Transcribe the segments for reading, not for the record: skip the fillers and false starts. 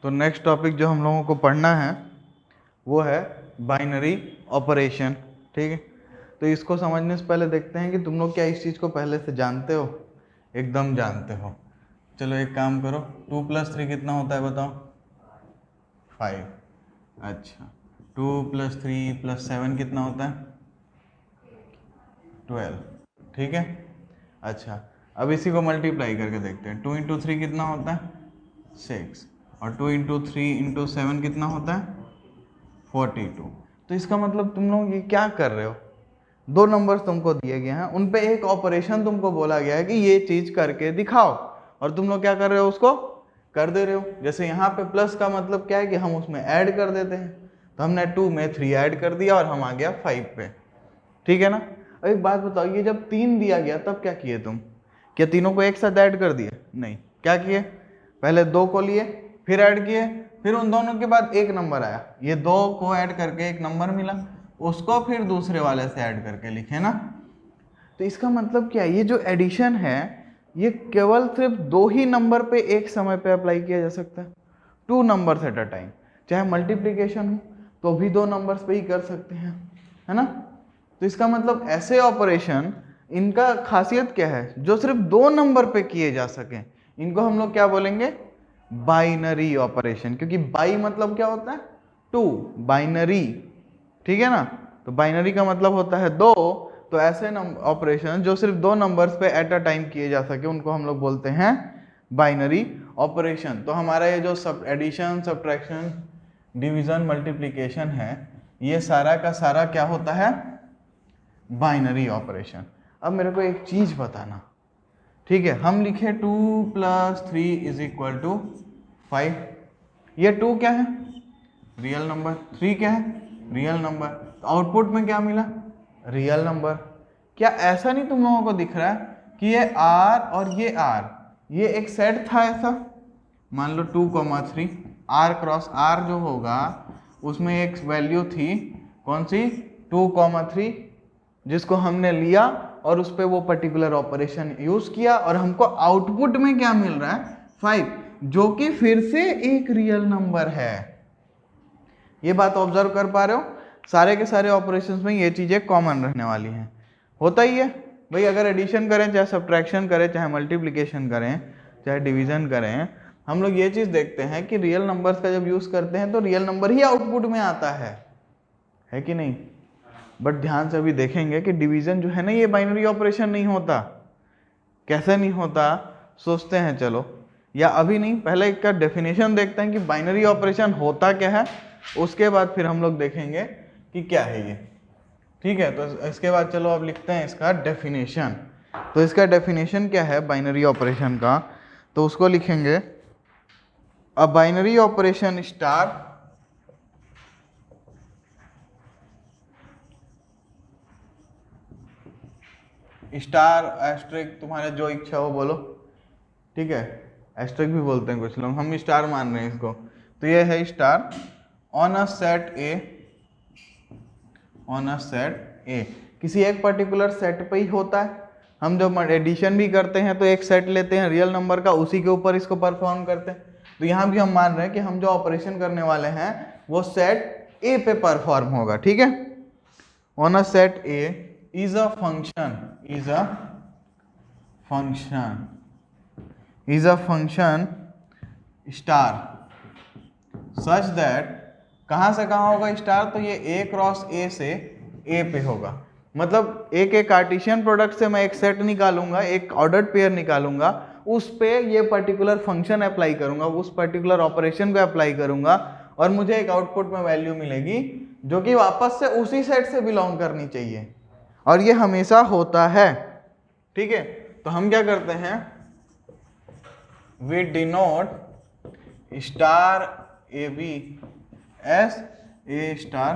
तो next topic जो हम लोगों को पढ़ना है वो है बाइनरी ऑपरेशन। ठीक है, तो इसको समझने से पहले देखते हैं कि तुम लोग क्या इस चीज़ को पहले से जानते हो। एकदम जानते हो। चलो एक काम करो, 2 + 3 कितना होता है बताओ? 5। अच्छा, 2 + 3 + 7 कितना होता है? 12। ठीक है, अच्छा अब इसी को मल्टीप्लाई करके देखते हैं। 2 × 3 कितना होता है? 6। और 2 × 3 × 7 कितना होता है? 42। तो इसका मतलब तुम लोग ये क्या कर रहे हो, दो नंबर्स तुमको दिए गए हैं, उन पे एक ऑपरेशन तुमको बोला गया है कि ये चीज करके दिखाओ, और तुम लोग क्या कर रहे हो, उसको कर दे रहे हो। जैसे यहाँ पे प्लस का मतलब क्या है कि हम उसमें ऐड कर देते हैं, तो हमने 2 में 3 ऐड कर दिया और हम आ गया 5 पे। ठीक है ना। अब एक बात बताओ, ये जब 3 दिया गया तब क्या किए तुम? क्या तीनों को एक साथ ऐड कर दिए? नहीं, क्या किए, पहले 2 को लिए, फिर ऐड किए, फिर उन दोनों के बाद एक नंबर आया, ये 2 को ऐड करके एक नंबर मिला, उसको फिर दूसरे वाले से ऐड करके लिखे ना। तो इसका मतलब क्या है, ये जो एडिशन है ये केवल सिर्फ 2 ही नंबर पे एक समय पे अप्लाई किया जा सकता है, 2 नंबर्स एट अ टाइम। चाहे मल्टीप्लीकेशन हो तो भी 2 नंबर्स पे ही कर सकते हैं, है ना। तो इसका मतलब ऐसे ऑपरेशन, इनका खासियत क्या है, जो सिर्फ 2 नंबर पे किए जा सके, इनको हम लोग क्या बोलेंगे? Binary operation. क्योंकि बाई मतलब क्या होता है? 2, बाइनरी। ठीक है ना, तो बाइनरी का मतलब होता है 2। तो ऐसे ऑपरेशन जो सिर्फ 2 नंबर्स पे एट अ टाइम किए जा सके उनको हम लोग बोलते हैं बाइनरी ऑपरेशन। तो हमारा ये जो सब एडिशन, सब्ट्रैक्शन, डिवीजन, मल्टीप्लिकेशन है, ये सारा का सारा क्या होता है? Binary operation. अब मेरे को एक चीज बताना, ठीक है, हम लिखे 2 + 3 = 5। ये 2 क्या है? Real number. 3 क्या है? Real number. तो आउटपुट में क्या मिला? Real number. क्या ऐसा नहीं तुम लोगों को दिख रहा है कि ये R और ये R, ये एक सेट था ऐसा? मान लो 2, 3, R क्रॉस R जो होगा उसमें एक वैल्यू थी, कौन सी? 2, 3, जिसको हमने लिया और उस पर वो पर्टिकुलर ऑपरेशन यूज किया, और हमको आउटपुट में क्या मिल रहा है? 5, जो कि फिर से एक रियल नंबर है। ये बात ऑब्जर्व कर पा रहे हो? सारे के सारे ऑपरेशंस में ये चीजें कॉमन रहने वाली हैं। होता ही है भाई, अगर एडिशन करें, चाहे सब्ट्रैक्शन करें, चाहे मल्टीप्लिकेशन करें, चाहे डिवीजन करें, हम लोग ये चीज देखते हैं कि रियल नंबर्स का जब यूज करते हैं तो रियल नंबर ही आउटपुट में आता है कि नहीं? बट ध्यान से अभी देखेंगे कि डिवीजन जो है ना, ये बाइनरी ऑपरेशन नहीं होता। कैसे नहीं होता सोचते हैं, चलो, या अभी नहीं, पहले इसका डेफिनेशन देखते हैं कि बाइनरी ऑपरेशन होता क्या है, उसके बाद फिर हम लोग देखेंगे कि क्या है ये। ठीक है, तो इसके बाद चलो अब लिखते हैं इसका डेफिनेशन। तो इसका डेफिनेशन क्या है बाइनरी ऑपरेशन का? तो उसको लिखेंगे, a binary operation star star asterisk, तुम्हारे जो इच्छा हो बोलो। ठीक है, एस्ट्रिक भी बोलते हैं कुछ लोग, हम स्टार मान रहे हैं इसको। तो ये है star on a set A, on a set ए, किसी एक पर्टिकुलर सेट पे ही होता है। हम जब एडिशन भी करते हैं तो एक सेट लेते हैं रियल नंबर का, उसी के ऊपर इसको परफॉर्म करते हैं। तो यहाँ भी हम मान रहे हैं कि हम जो ऑपरेशन करने वाले हैं वो सेट ए पे परफॉर्म होगा। ठीक है, on a set A is a function, is a function, is a function star such that, कहाँ से कहाँ होगा स्टार? तो ये A क्रॉस A से A पे होगा। मतलब एक कार्टेशियन प्रोडक्ट से मैं एक सेट निकालूंगा, एक ऑर्डर्ड पेयर निकालूंगा, उस पे ये पर्टिकुलर फंक्शन अप्लाई करूंगा, उस पर्टिकुलर ऑपरेशन को अप्लाई करूंगा, और मुझे एक आउटपुट में वैल्यू मिलेगी जो कि वापस से उसी सेट से बिलोंग करनी चाहिए, और ये हमेशा होता है। ठीक है, तो हम क्या करते हैं, we denote star a b as a star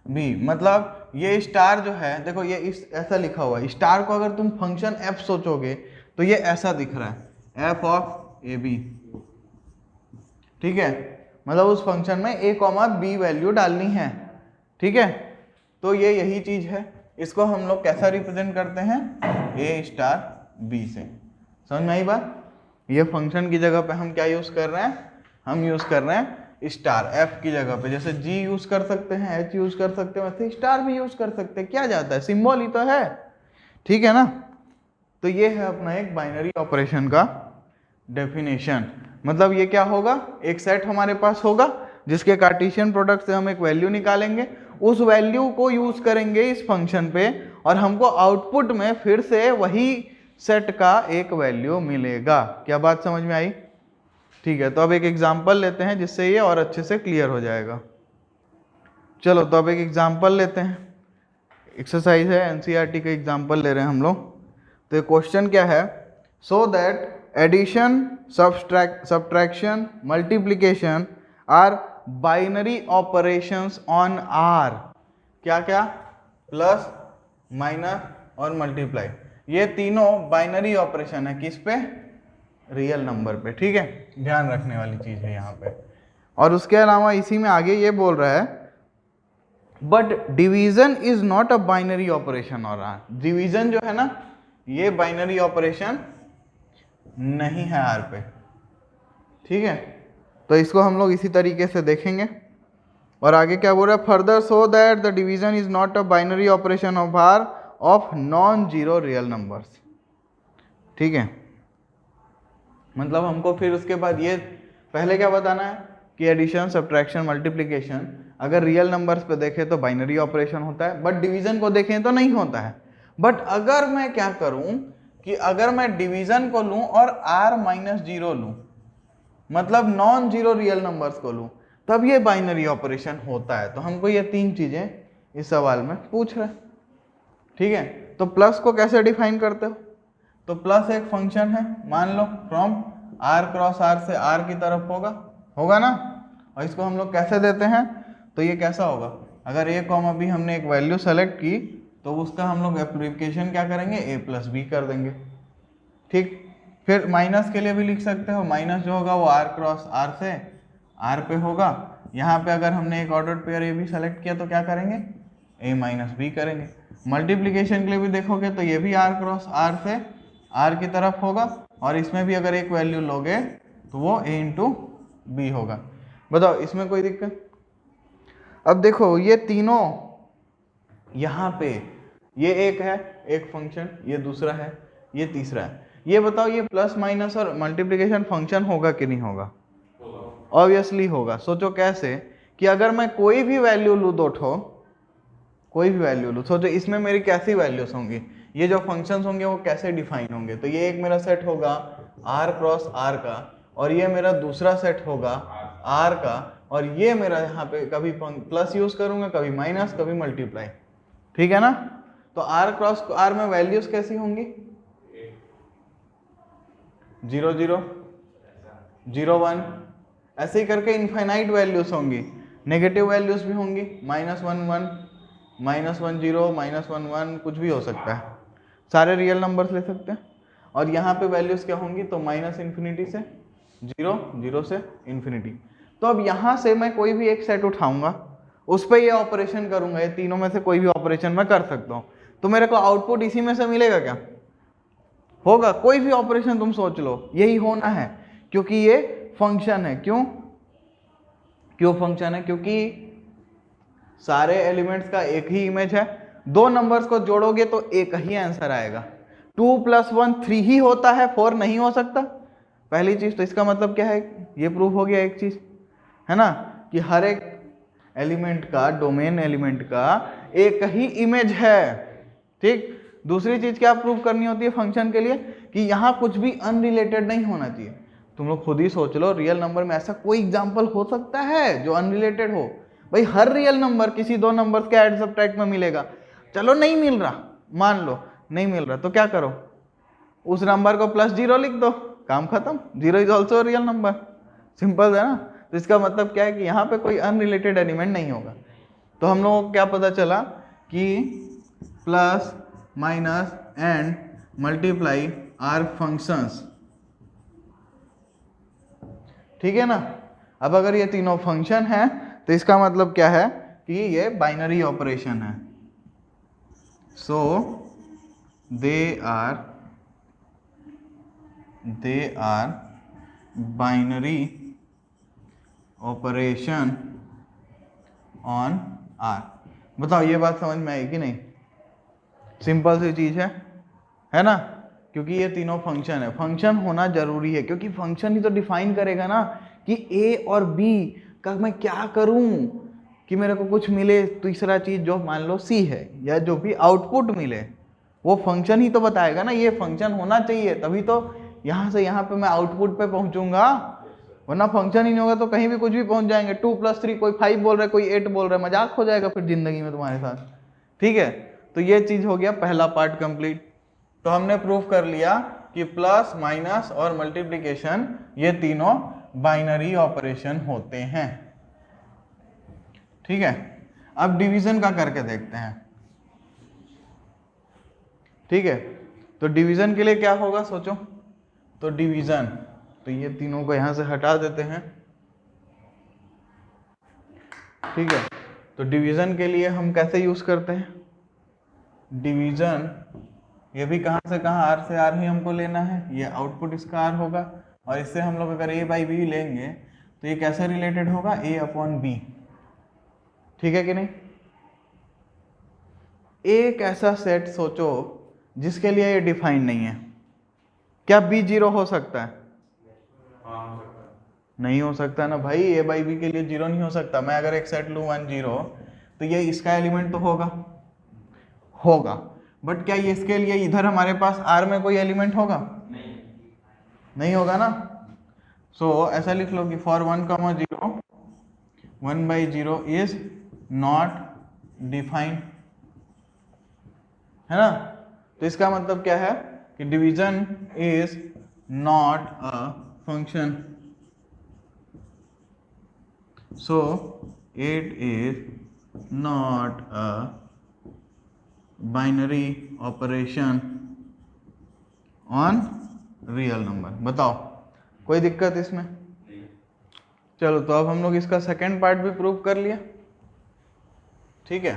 b. मतलब ये स्टार जो है, देखो ये इस ऐसा लिखा हुआ है, स्टार को अगर तुम फंक्शन एफ सोचोगे तो ये ऐसा दिख रहा है, एफ ऑफ ए बी। ठीक है, मतलब उस फंक्शन में ए कॉमा बी वैल्यू डालनी है। ठीक है, तो ये यही चीज है। इसको हम लोग कैसा रिप्रेजेंट करते हैं? ए स्टार बी से। समझ में आई बात? ये फंक्शन की जगह पे हम क्या यूज कर रहे हैं? हम यूज कर रहे हैं स्टार एफ की जगह पे। जैसे जी यूज कर सकते हैं, एच यूज कर सकते हैं, वैसे स्टार भी यूज कर सकते हैं। क्या जाता है, सिंबल ही तो है, ठीक है ना। तो ये है अपना एक बाइनरी ऑपरेशन का डेफिनेशन। मतलब ये क्या होगा, एक सेट हमारे पास होगा जिसके कार्टेशियन प्रोडक्ट से हम एक वैल्यू निकालेंगे, उस वैल्यू को यूज करेंगे इस फंक्शन पे और हमको आउटपुट में फिर से वही सेट का एक वैल्यू मिलेगा। क्या बात समझ में आई? ठीक है, तो अब एक एग्जांपल लेते हैं जिससे ये और अच्छे से क्लियर हो जाएगा। चलो तो अब एक एग्जांपल लेते हैं, एक्सरसाइज है, एनसीईआरटी का एग्जांपल ले रहे हैं हम लोग। तो ये क्वेश्चन क्या है, so that addition, subtraction, multiplication are binary operations on R. क्या क्या, प्लस, माइनस और मल्टीप्लाई, ये तीनों बाइनरी ऑपरेशन है। किस पे, रियल नंबर पे, ठीक है, ध्यान रखने वाली चीज है यहाँ पे। और उसके अलावा इसी में आगे ये बोल रहा है, but division is not a binary operation और आर। डिवीजन जो है ना, ये बाइनरी ऑपरेशन नहीं है आर पे, ठीक है। तो इसको हम लोग इसी तरीके से देखेंगे। और आगे क्या बोल रहा है, further so that the division is not a binary operation of R of non zero real numbers, ठीक है। मतलब हमको फिर उसके बाद ये पहले क्या बताना है कि एडिशन, सब्ट्रैक्शन, मल्टीप्लिकेशन अगर रियल नंबर्स पे देखें तो बाइनरी ऑपरेशन होता है, बट डिवीजन को देखें तो नहीं होता है। बट अगर मैं क्या करूं कि अगर मैं डिवीजन को लूं और r माइनस जीरो लूं, मतलब नॉन जीरो रियल नंबर्स को लूं, तब ये बाइनरी ऑपरेशन होता है। तो हमको ये तीन चीजें इस सवाल में पूछ रहे हैं, ठीक है। तो प्लस को कैसे डिफाइन करते हो, तो प्लस एक फंक्शन है, मान लो फ्रॉम r क्रॉस r से r की तरफ होगा ना। और इसको हम लोग कैसे देते हैं, तो ये कैसा होगा, अगर a कॉमा b हमने एक वैल्यू सेलेक्ट की तो उसका हम लोग एप्लीकेशन क्या करेंगे, a प्लस बी कर देंगे, ठीक। फिर माइनस के लिए भी लिख सकते हो, माइनस जो होगा वो r क्रॉस r से r पे होगा। यहाँ पे अगर हमने एक ऑर्डर पेयर a भी सेलेक्ट किया तो क्या करेंगे, a माइनस बी करेंगे। मल्टीप्लीकेशन के लिए भी देखोगे तो ये भी r क्रॉस r से r की तरफ होगा, और इसमें भी अगर एक वैल्यू लोगे तो वो a इंटू बी होगा। बताओ इसमें कोई दिक्कत? अब देखो ये तीनों यहाँ पे, ये एक है एक फंक्शन, ये दूसरा है, ये तीसरा है। ये बताओ ये प्लस माइनस और मल्टीप्लिकेशन फंक्शन होगा कि नहीं होगा? ऑब्वियसली होगा। सोचो कैसे, कि अगर मैं कोई भी वैल्यू लूँ, दो ठो कोई भी वैल्यू लूँ, सोचो इसमें मेरी कैसी वैल्यूज होंगी, ये जो फंक्शंस होंगे वो कैसे डिफाइन होंगे। तो ये एक मेरा सेट होगा r क्रॉस r का, और ये मेरा दूसरा सेट होगा r का, और ये मेरा यहाँ पे कभी प्लस यूज करूंगा, कभी माइनस, कभी मल्टीप्लाई, ठीक है ना। तो r क्रॉस r में वैल्यूज कैसी होंगी, 0 0 0 1, ऐसे ही करके इनफाइनाइट वैल्यूज होंगी। नेगेटिव वैल्यूज भी होंगी, -1 1, -1 0, -1 1, कुछ भी हो सकता है, सारे रियल नंबर्स ले सकते हैं। और यहाँ पे वैल्यूज क्या होंगी, तो माइनस इन्फिनिटी से 0, 0 से इन्फिनिटी। तो अब यहाँ से मैं कोई भी एक सेट उठाऊंगा, उस पर ये ऑपरेशन करूंगा, ये तीनों में से कोई भी ऑपरेशन मैं कर सकता हूँ, तो मेरे को आउटपुट इसी में से मिलेगा क्या? होगा। कोई भी ऑपरेशन तुम सोच लो, यही होना है, क्योंकि ये फंक्शन है। क्यों फंक्शन है? क्योंकि सारे एलिमेंट्स का एक ही इमेज है, दो नंबर्स को जोड़ोगे तो एक ही आंसर आएगा। 2 + 1 3 ही होता है, 4 नहीं हो सकता, पहली चीज। तो इसका मतलब क्या है, ये प्रूफ हो गया एक चीज, है ना, कि हर एक एलिमेंट का, डोमेन एलिमेंट का एक ही इमेज है, ठीक। दूसरी चीज क्या प्रूव करनी होती है फंक्शन के लिए, कि यहाँ कुछ भी अनरिलेटेड नहीं होना चाहिए। तुम लोग खुद ही सोच लो, रियल नंबर में ऐसा कोई एग्जाम्पल हो सकता है जो अनरिलेटेड हो? भाई हर रियल नंबर किसी दो नंबर्स के ऐड सब्ट्रैक्ट में मिलेगा। चलो नहीं मिल रहा, मान लो नहीं मिल रहा, तो क्या करो, उस नंबर को +0 लिख दो, काम खत्म। 0 is also real number, simple है ना। तो इसका मतलब क्या है कि यहाँ पे कोई अनरिलेटेड एलिमेंट नहीं होगा। तो हम लोगों को क्या पता चला कि plus, minus and multiply are functions, ठीक है ना। अब अगर ये तीनों फंक्शन है तो इसका मतलब क्या है कि ये बाइनरी ऑपरेशन है। So they are binary operation on R. बताओ ये बात समझ में आई कि नहीं? सिंपल सी चीज है ना, क्योंकि ये तीनों फंक्शन है। फंक्शन होना जरूरी है क्योंकि फंक्शन ही तो डिफाइन करेगा ना कि ए और बी का मैं क्या करूं कि मेरे को कुछ मिले। तीसरा चीज जो मान लो सी है या जो भी आउटपुट मिले, वो फंक्शन ही तो बताएगा ना। ये फंक्शन होना चाहिए तभी तो यहाँ से यहाँ पे मैं आउटपुट पे पहुंचूंगा, वरना फंक्शन ही नहीं होगा तो कहीं भी कुछ भी पहुंच जाएंगे। 2+3 कोई 5 बोल रहा है, कोई 8 बोल रहा है, मजाक हो जाएगा फिर जिंदगी में तुम्हारे साथ। ठीक है, तो ये चीज हो गया पहला पार्ट कंप्लीट। तो हमने प्रूव कर लिया कि प्लस माइनस और मल्टीप्लिकेशन ये तीनों बाइनरी ऑपरेशन होते हैं। ठीक है, अब डिवीजन का करके देखते हैं। ठीक है, तो डिवीजन के लिए क्या होगा सोचो। तो डिवीजन, तो ये तीनों को यहां से हटा देते हैं। ठीक है, तो डिवीजन के लिए हम कैसे यूज करते हैं डिवीजन, ये भी कहां से कहां आर से आर ही हमको लेना है, ये आउटपुट इसका आर होगा। और इससे हम लोग अगर ए बाई बी लेंगे तो ये कैसे रिलेटेड होगा, ए अपॉन बी। ठीक है कि नहीं? एक ऐसा सेट सोचो जिसके लिए ये डिफाइन नहीं है। क्या बी जीरो हो सकता है? नहीं हो सकता ना भाई, ए बाई बी के लिए जीरो नहीं हो सकता। मैं अगर एक सेट लूँ 1 0 तो ये इसका एलिमेंट तो होगा, बट क्या ये इसके लिए इधर हमारे पास आर में कोई एलिमेंट होगा? नहीं होगा ना। सो ऐसा लिख लो कि फॉर 1, 0 1/0 इज नॉट डिफाइंड, है ना। तो इसका मतलब क्या है कि division is not a function, so it is not a binary operation on real number। बताओ कोई दिक्कत इसमें? चलो, तो अब हम लोग इसका सेकेंड पार्ट भी प्रूव कर लिया। ठीक है,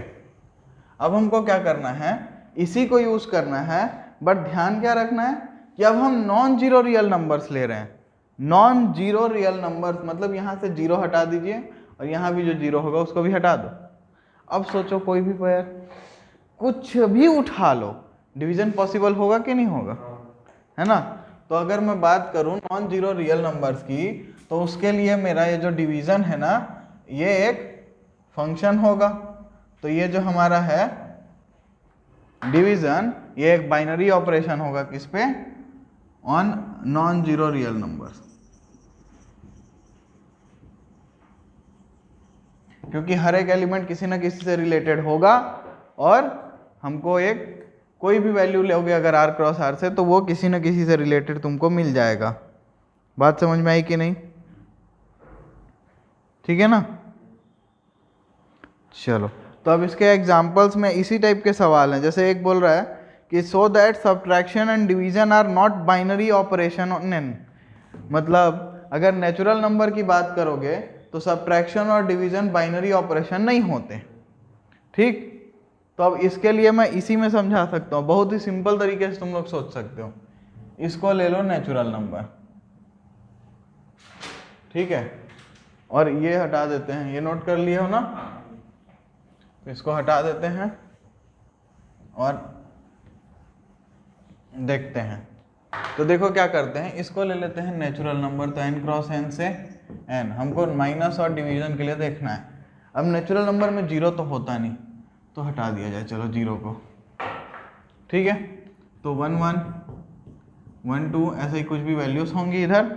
अब हमको क्या करना है, इसी को यूज करना है, बट ध्यान क्या रखना है कि अब हम नॉन जीरो रियल नंबर्स ले रहे हैं। नॉन जीरो रियल नंबर्स मतलब यहाँ से जीरो हटा दीजिए और यहाँ भी जो जीरो होगा उसको भी हटा दो। अब सोचो कोई भी पेयर कुछ भी उठा लो, डिवीजन पॉसिबल होगा कि नहीं होगा, है ना। तो अगर मैं बात करूं नॉन जीरो रियल नंबर्स की, तो उसके लिए मेरा ये जो डिवीजन है ना, ये एक फंक्शन होगा। तो ये जो हमारा है डिवीजन, ये एक बाइनरी ऑपरेशन होगा किस पे, on non zero real numbers. क्योंकि हर एक एलिमेंट किसी ना किसी से रिलेटेड होगा और हमको एक कोई भी वैल्यू लोगे अगर r क्रॉस r से, तो वो किसी ना किसी से रिलेटेड तुमको मिल जाएगा। बात समझ में आई कि नहीं? ठीक है ना। चलो, तो अब इसके एग्जांपल्स में इसी टाइप के सवाल हैं। जैसे एक बोल रहा है कि so that subtraction and division are not binary operation on n। मतलब अगर नेचुरल नंबर की बात करोगे तो सब्ट्रैक्शन और डिवीजन बाइनरी ऑपरेशन नहीं होते। ठीक, तो अब इसके लिए मैं इसी में समझा सकता हूँ, बहुत ही सिंपल तरीके से तुम लोग सोच सकते हो। इसको ले लो नेचुरल नंबर, ठीक है, और ये हटा देते हैं, ये नोट कर लिए हो ना, तो इसको हटा देते हैं और देखते हैं। तो देखो क्या करते हैं, इसको ले लेते हैं नेचुरल नंबर, तो n क्रॉस n से n, हमको माइनस और डिवीजन के लिए देखना है। अब नेचुरल नंबर में जीरो तो होता नहीं, तो हटा दिया जाए चलो जीरो को। ठीक है, तो 1 1 1 2 ऐसे ही कुछ भी वैल्यूज होंगी इधर।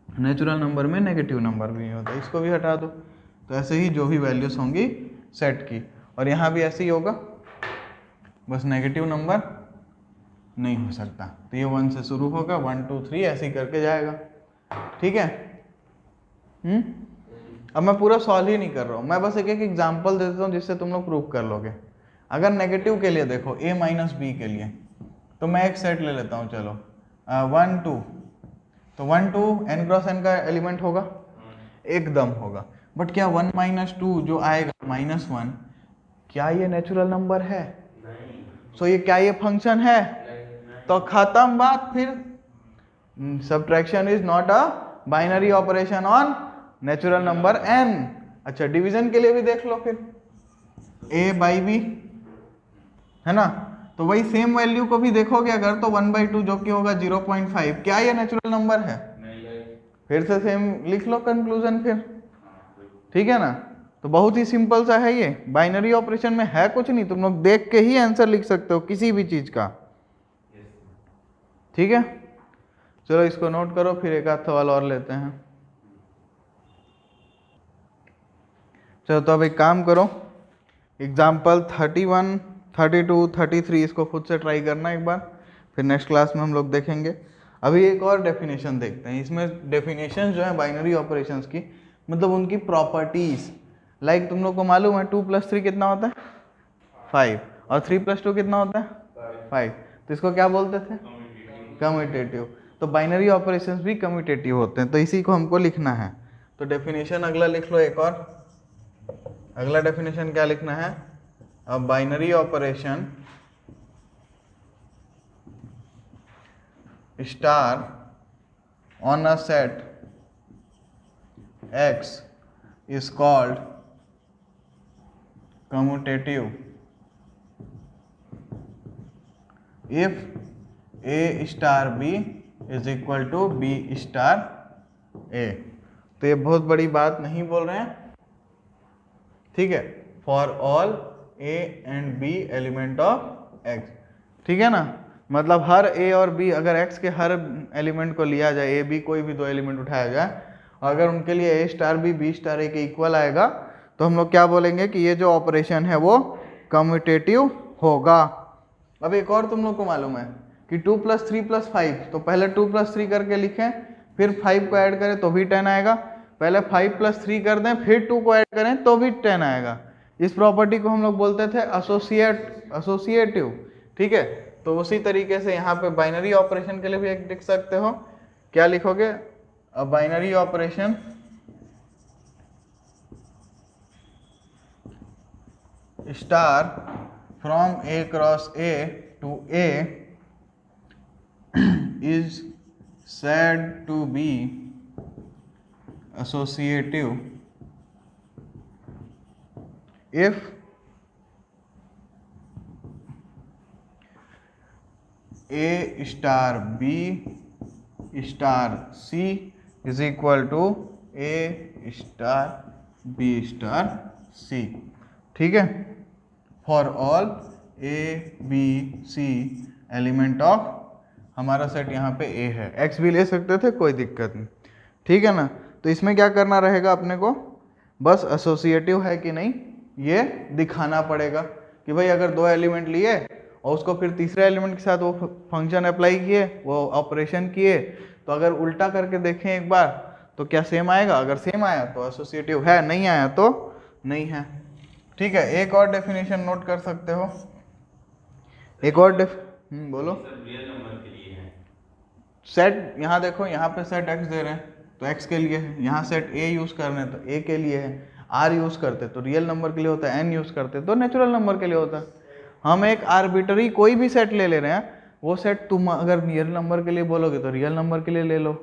नेचुरल नंबर में नेगेटिव नंबर भी नहीं होता, इसको भी हटा दो। तो ऐसे ही जो भी वैल्यूज होंगी सेट की, और यहाँ भी ऐसे ही होगा, बस नेगेटिव नंबर नहीं हो सकता। तो ये 1 से शुरू होगा, 1 2 3 ऐसे ही करके जाएगा। ठीक है, अब मैं पूरा सॉल्व ही नहीं कर रहा हूँ, मैं बस एक एक एग्जांपल दे देता हूँ जिससे तुम लोग प्रूव कर लोगे। अगर नेगेटिव के लिए देखो, a माइनस बी के लिए, तो मैं एक सेट ले लेता हूँ, चलो 1 2, तो 1 2 n क्रॉस n का एलिमेंट होगा, एकदम होगा। बट क्या 1 माइनस 2 जो आएगा -1, क्या ये नेचुरल नंबर है? सो ये क्या ये फंक्शन है? तो खत्म बात। फिर subtraction is not a binary operation on natural number n। अच्छा, डिवीजन के लिए भी देख लो फिर, a बाई b, है ना, तो वही सेम वैल्यू को भी देखोगे अगर तो 1/2 जो कि होगा 0.5, क्या ये नेचुरल नंबर है? फिर से सेम लिख लो कंक्लूजन फिर, ठीक है ना। तो बहुत ही सिंपल सा है ये, बाइनरी ऑपरेशन में है कुछ नहीं, तुम लोग देख के ही आंसर लिख सकते हो किसी भी चीज का, ठीक है। चलो इसको नोट करो, फिर एक आध सवाल और लेते हैं। चलो तो अब एक काम करो, एग्जाम्पल 31, 32, 33 इसको खुद से ट्राई करना एक बार, फिर नेक्स्ट क्लास में हम लोग देखेंगे। अभी एक और डेफिनेशन देखते हैं। इसमें डेफिनेशन जो है बाइनरी ऑपरेशंस की, मतलब उनकी प्रॉपर्टीज, लाइक तुम लोग को मालूम है 2 + 3 कितना होता है 5, और 3 + 2 कितना होता है 5, तो इसको क्या बोलते थे? कम्यूटेटिव। तो बाइनरी ऑपरेशंस भी कम्यूटेटिव होते हैं, तो इसी को हमको लिखना है। तो डेफिनेशन अगला लिख लो एक और, अगला डेफिनेशन क्या लिखना है? अ binary operation star on a set X is called commutative if A * B is equal to B * A। तो ये बहुत बड़ी बात नहीं बोल रहे हैं, ठीक है, for all A and B element of X, ठीक है ना, मतलब हर A और B, अगर X के हर एलिमेंट को लिया जाए, A B कोई भी दो एलिमेंट उठाया जाए, अगर उनके लिए A * B B * A के इक्वल आएगा, तो हम लोग क्या बोलेंगे कि ये जो ऑपरेशन है वो कम्यूटेटिव होगा। अब एक और तुम लोग को मालूम है कि 2 + 3 + 5, तो पहले 2 + 3 करके लिखें, फिर 5 को ऐड करें तो भी 10 आएगा, पहले 5 + 3 कर दें फिर 2 को ऐड करें तो भी 10 आएगा। इस प्रॉपर्टी को हम लोग बोलते थे एसोसिएटिव, ठीक है। तो उसी तरीके से यहाँ पे बाइनरी ऑपरेशन के लिए भी एक लिख सकते हो, क्या लिखोगे? अ binary operation star from A cross A to A is said to be associative if A * B * C is equal to A * B * C, ठीक है, for all A B C element of, हमारा set यहाँ पे A है, X भी ले सकते थे, कोई दिक्कत नहीं, ठीक है ना। तो इसमें क्या करना रहेगा अपने को, बस एसोसिएटिव है कि नहीं ये दिखाना पड़ेगा कि भाई अगर दो एलिमेंट लिए और उसको फिर तीसरे एलिमेंट के साथ वो फंक्शन अप्लाई किए, वो ऑपरेशन किए, तो अगर उल्टा करके देखें एक बार तो क्या सेम आएगा? अगर सेम आया तो एसोसिएटिव है, नहीं आया तो नहीं है, ठीक है। एक और डेफिनेशन नोट कर सकते हो, एक और बोलो। रियल नंबर के लिए है सेट, यहाँ देखो यहाँ पे सेट X दे रहे हैं तो X के लिए है, यहाँ सेट A यूज कर रहे हैं तो A के लिए है, R यूज करते तो रियल नंबर के लिए होता है, N यूज करते तो नेचुरल नंबर के लिए होता है। हम एक आर्बिटरी कोई भी सेट ले रहे हैं, वो सेट तुम अगर रियल नंबर के लिए बोलोगे तो रियल नंबर के लिए ले लो,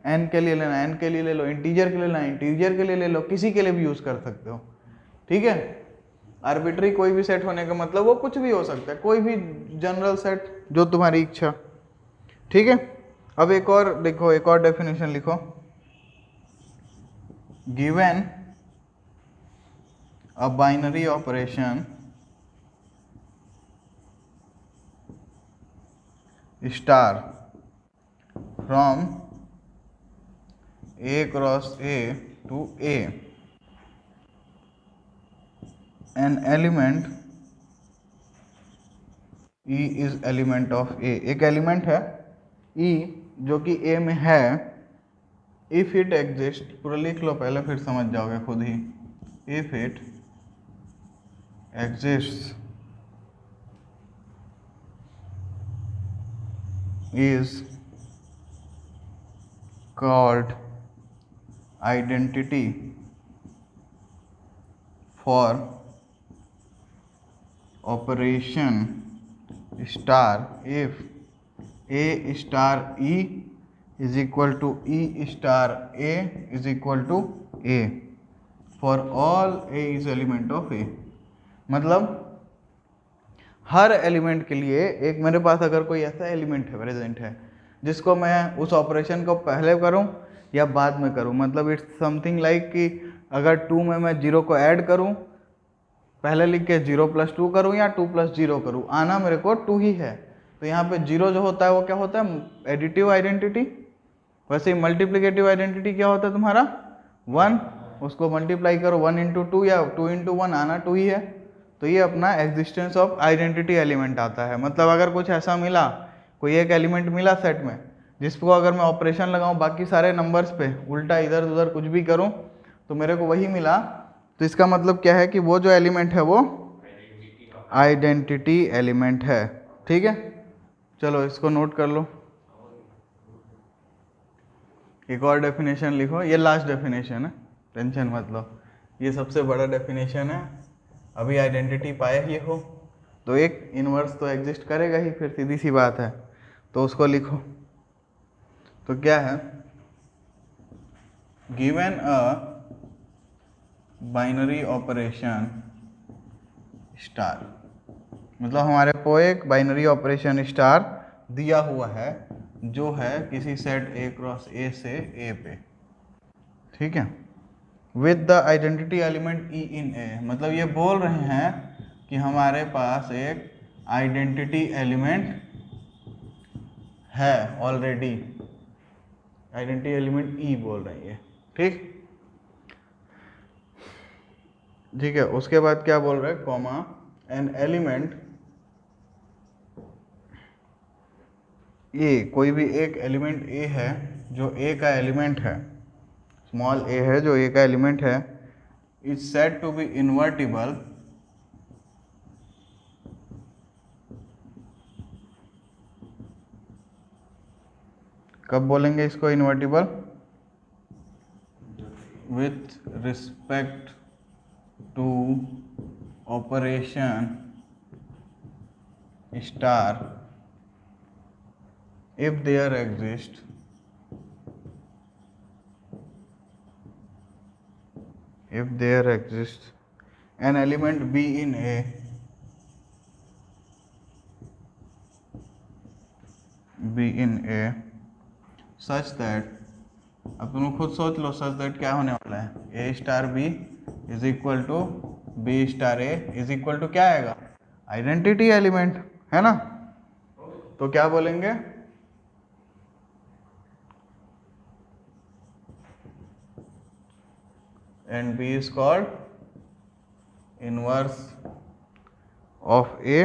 N के लिए लेना N के लिए ले लो, इंटीजर के लिए लेना इंटीजर के लिए ले लो, किसी के लिए भी यूज कर सकते हो, ठीक है। आर्बिट्री कोई भी सेट होने का मतलब वो कुछ भी हो सकता है, कोई भी जनरल सेट जो तुम्हारी इच्छा, ठीक है। अब एक और देखो, एक और डेफिनेशन लिखो, given a binary operation star from A cross A to A, an element E is element of A, एक एलिमेंट है E जो कि A में है, if it exists, पूरा लिख लो पहले फिर समझ जाओगे खुद ही, if it exists is called identity for operation star if A * E is equal to E star A is equal to A for all A is element of A. मतलब हर element के लिए एक मेरे पास अगर कोई ऐसा एलिमेंट है प्रेजेंट है जिसको मैं उस ऑपरेशन को पहले करूं या बाद में करूं, मतलब इट्स समथिंग लाइक कि अगर 2 में मैं 0 को ऐड करूं, पहले लिख के 0 + 2 करूं या 2 + 0 करूं, आना मेरे को 2 ही है। तो यहाँ पे 0 जो होता है वो क्या होता है, एडिटिव आइडेंटिटी। वैसे ही मल्टीप्लिकेटिव आइडेंटिटी क्या होता है तुम्हारा 1, उसको मल्टीप्लाई करो 1 × 2 या 2 × 1, आना 2 ही है। तो ये अपना एग्जिस्टेंस ऑफ आइडेंटिटी एलिमेंट आता है। मतलब अगर कुछ ऐसा मिला, कोई एक एलिमेंट मिला सेट में जिसको अगर मैं ऑपरेशन लगाऊं बाकी सारे नंबर्स पे, उल्टा इधर उधर कुछ भी करूं तो मेरे को वही मिला, तो इसका मतलब क्या है कि वो जो एलिमेंट है वो आइडेंटिटी एलिमेंट है। ठीक है, चलो इसको नोट कर लो। एक और डेफिनेशन लिखो, ये लास्ट डेफिनेशन है, टेंशन मत लो, ये सबसे बड़ा डेफिनेशन है। अभी आइडेंटिटी पाया ही हो तो एक इनवर्स तो एग्जिस्ट करेगा ही, फिर सीधी सी बात है, तो उसको लिखो। तो क्या है, given a binary operation star, मतलब हमारे को एक बाइनरी ऑपरेशन स्टार दिया हुआ है जो है किसी सेट A क्रॉस A से A पे, ठीक है, with the identity element E in A। मतलब ये बोल रहे हैं कि हमारे पास एक आइडेंटिटी एलिमेंट है ऑलरेडी, आइडेंटिटी एलिमेंट E बोल रही है, ठीक ठीक है। उसके बाद क्या बोल रहे हैं, कॉमा एन एलिमेंट ए, कोई भी एक एलिमेंट A है जो A का एलिमेंट है, स्मॉल a है जो A का एलिमेंट है, is said to be invertible कब बोलेंगे इसको invertible, with respect to operation star if there exists an element B in A such that, अब तुम खुद सोच लो सच दैट क्या होने वाला है, A star B is equal to B star A is equal to क्या आएगा, आइडेंटिटी एलिमेंट है ना। तो क्या बोलेंगे, and B is called inverse of A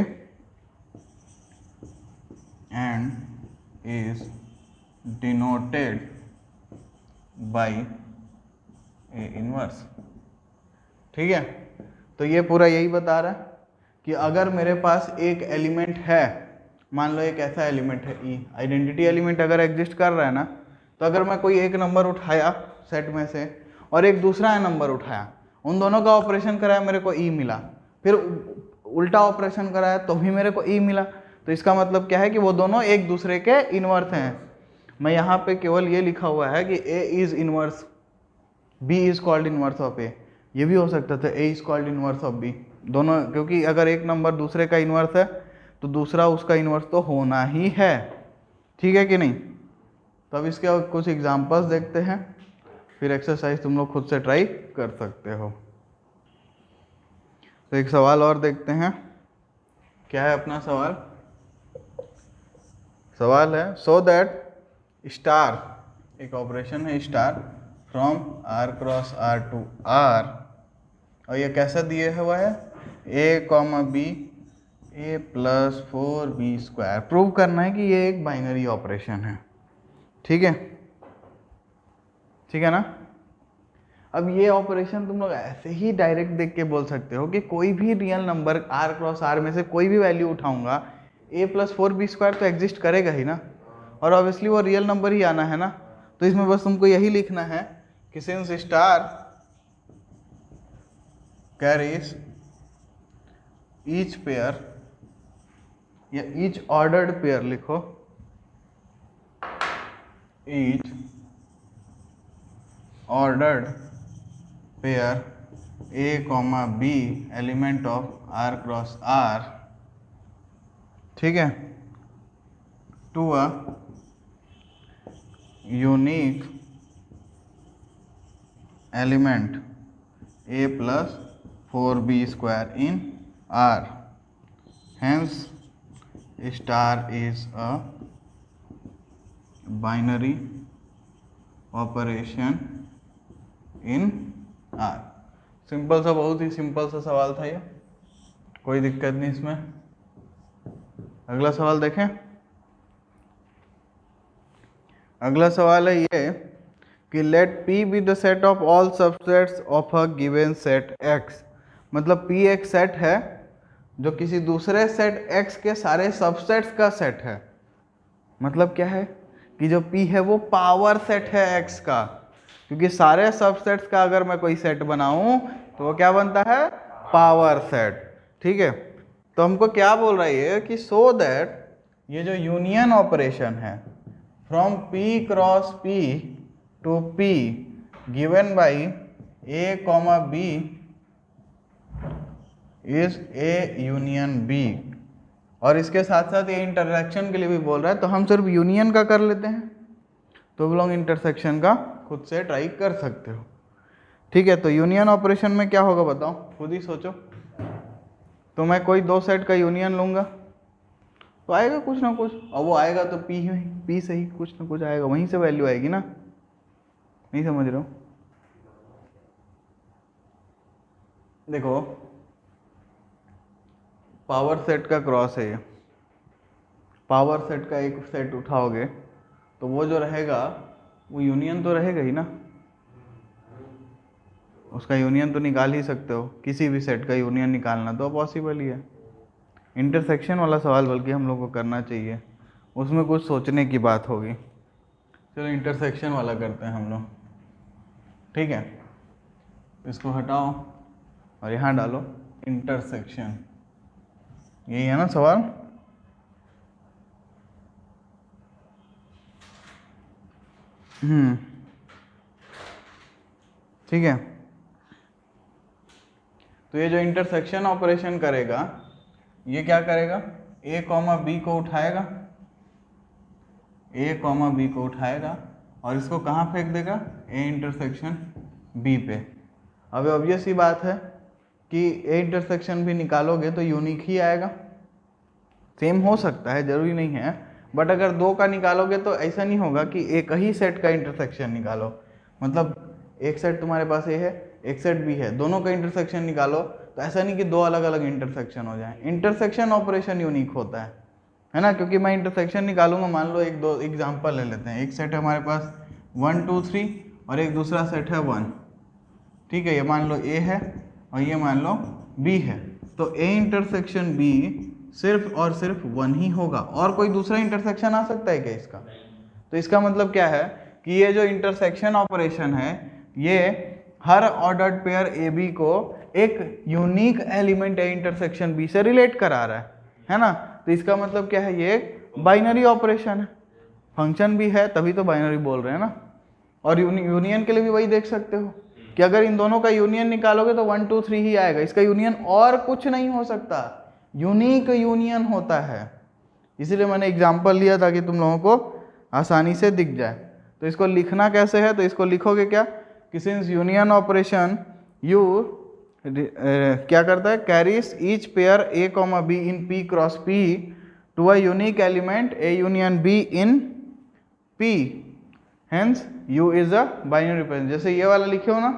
and is denoted by A inverse। ठीक है, तो ये पूरा यही बता रहा है कि अगर मेरे पास एक एलिमेंट है, मान लो एक ऐसा एलिमेंट है E, आइडेंटिटी एलिमेंट अगर एग्जिस्ट कर रहा है ना, तो अगर मैं कोई एक नंबर उठाया सेट में से और एक दूसरा नंबर उठाया, उन दोनों का ऑपरेशन कराया, मेरे को E मिला, फिर उल्टा ऑपरेशन कराया तो भी मेरे को E मिला, तो इसका मतलब क्या है कि वो दोनों एक दूसरे के इनवर्स हैं। मैं यहाँ पे केवल ये लिखा हुआ है कि A is inverse, B is called inverse of A, ये भी हो सकता था A is called inverse of B, दोनों, क्योंकि अगर एक नंबर दूसरे का इनवर्स है तो दूसरा उसका इनवर्स तो होना ही है, ठीक है कि नहीं। तो अब इसके कुछ एग्जांपल्स देखते हैं, फिर एक्सरसाइज तुम लोग खुद से ट्राई कर सकते हो। तो एक सवाल और देखते हैं, क्या है अपना सवाल, सवाल है सो दैट स्टार, एक ऑपरेशन है star from R cross R to R, और ये कैसा दिए हुआ है, A, B A + 4B²। Prove करना है कि ये एक बाइनरी ऑपरेशन है, ठीक है, ठीक है ना। अब ये ऑपरेशन तुम लोग ऐसे ही डायरेक्ट देख के बोल सकते हो कि कोई भी real number R cross R में से कोई भी वैल्यू उठाऊंगा, A + 4B² तो एग्जिस्ट करेगा ही ना, और ऑब्वियसली वो रियल नंबर ही आना है ना। तो इसमें बस तुमको यही लिखना है कि since star carries each pair या ईच ऑर्डर्ड पेयर लिखो each ordered pair A, B element of R cross R, ठीक है, to a unique element A plus 4B square in R. Hence, star is a binary operation in R. Simple सा, बहुत ही simple सा सवाल था ये, कोई दिक्कत नहीं इसमें। अगला सवाल देखें। अगला सवाल है ये कि let P be the set of all subsets of a given set X। मतलब P एक सेट है जो किसी दूसरे सेट X के सारे सबसेट्स का सेट है। मतलब क्या है कि जो P है वो पावर सेट है X का, क्योंकि सारे सबसेट्स का अगर मैं कोई सेट बनाऊं तो वो क्या बनता है, पावर सेट। ठीक है, तो हमको क्या बोल रहा है कि सो दैट ये जो यूनियन ऑपरेशन है from P cross P to P given by A comma B is A union B। और इसके साथ साथ ये इंटरसेक्शन के लिए भी बोल रहा है, तो हम सिर्फ यूनियन का कर लेते हैं, तो वो लोग इंटरसेक्शन का खुद से ट्राई कर सकते हो। ठीक है, तो यूनियन ऑपरेशन में क्या होगा बताओ, खुद ही सोचो। तो मैं कोई दो सेट का यूनियन लूँगा तो आएगा कुछ ना कुछ, और वो आएगा तो P से ही कुछ ना कुछ आएगा, वहीं से वैल्यू आएगी ना। नहीं समझ रहे हो? देखो, पावर सेट का क्रॉस है ये, पावर सेट का एक सेट उठाओगे तो वो जो रहेगा वो यूनियन तो रहेगा ही ना, उसका यूनियन तो निकाल ही सकते हो, किसी भी सेट का यूनियन निकालना तो पॉसिबल ही है। इंटरसेक्शन वाला सवाल बल्कि हम लोग को करना चाहिए, उसमें कुछ सोचने की बात होगी। चलो इंटरसेक्शन वाला करते हैं हम लोग। ठीक है, इसको हटाओ और यहाँ डालो इंटरसेक्शन, यही है ना सवाल। ठीक है, तो ये जो इंटरसेक्शन ऑपरेशन करेगा ये क्या करेगा, A कॉमा B को उठाएगा, A कॉमा B को उठाएगा और इसको कहाँ फेंक देगा, A इंटरसेक्शन B पे। अब ऑब्वियस ही बात है कि A इंटरसेक्शन भी निकालोगे तो यूनिक ही आएगा, सेम हो सकता है, जरूरी नहीं है, बट अगर दो का निकालोगे तो ऐसा नहीं होगा कि एक ही सेट का इंटरसेक्शन निकालो। मतलब एक सेट तुम्हारे पास A है, एक सेट B है, दोनों का इंटरसेक्शन निकालो, तो ऐसा नहीं कि दो अलग अलग इंटरसेक्शन हो जाए। इंटरसेक्शन ऑपरेशन यूनिक होता है ना, क्योंकि मैं इंटरसेक्शन निकालूंगा, मान लो एक दो एग्जांपल ले लेते हैं। एक सेट है हमारे पास 1 2 3 और एक दूसरा सेट है 1। ठीक है, ये मान लो A है और ये मान लो B है, तो A इंटरसेक्शन B सिर्फ और सिर्फ 1 ही होगा, और कोई दूसरा इंटरसेक्शन आ सकता है क्या इसका? तो इसका मतलब क्या है कि ये जो इंटरसेक्शन ऑपरेशन है ये हर ऑर्डर्ड पेयर ए बी को एक unique element a intersection b से रिलेट करा रहा है ना। तो इसका मतलब क्या है, ये एक बाइनरी ऑपरेशन है, फंक्शन भी है तभी तो बाइनरी बोल रहे हैं ना। और यूनियन के लिए भी वही देख सकते हो कि अगर इन दोनों का यूनियन निकालोगे तो 1 2 3 ही आएगा, इसका यूनियन और कुछ नहीं हो सकता, यूनिक यूनियन होता है। इसीलिए मैंने एग्जाम्पल लिया ताकि तुम लोगों को आसानी से दिख जाए। तो इसको लिखना कैसे है, तो इसको लिखोगे क्या कि सिंस यूनियन ऑपरेशन यू क्या करता है, carries each pair a comma b in P cross P to a unique element a union b in P, hence U is a binary represent. जैसे ये वाला लिखे हो ना,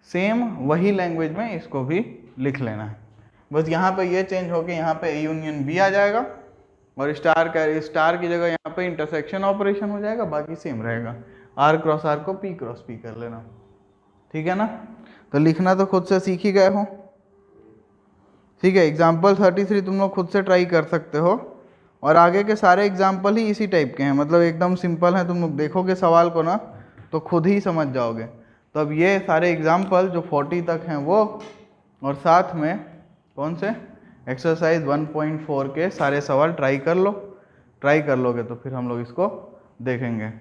सेम वही लैंग्वेज में इसको भी लिख लेना है। बस यहाँ पे ये चेंज होके यहाँ पे ए यूनियन बी आ जाएगा और स्टार की जगह यहाँ पे इंटरसेक्शन ऑपरेशन हो जाएगा, बाकी सेम रहेगा। आर क्रॉस आर को पी क्रॉस पी कर लेना, ठीक है ना। तो लिखना तो खुद से सीख ही गए हो, ठीक है। एग्जाम्पल 33 तुम लोग खुद से ट्राई कर सकते हो, और आगे के सारे एग्जाम्पल ही इसी टाइप के हैं, मतलब एकदम सिंपल है। तुम लोग देखोगे सवाल को ना तो खुद ही समझ जाओगे। तो अब ये सारे एग्जाम्पल जो 40 तक हैं वो, और साथ में कौन से एक्सरसाइज 1.4 के सारे सवाल ट्राई कर लो। ट्राई कर लोगे तो फिर हम लोग इसको देखेंगे।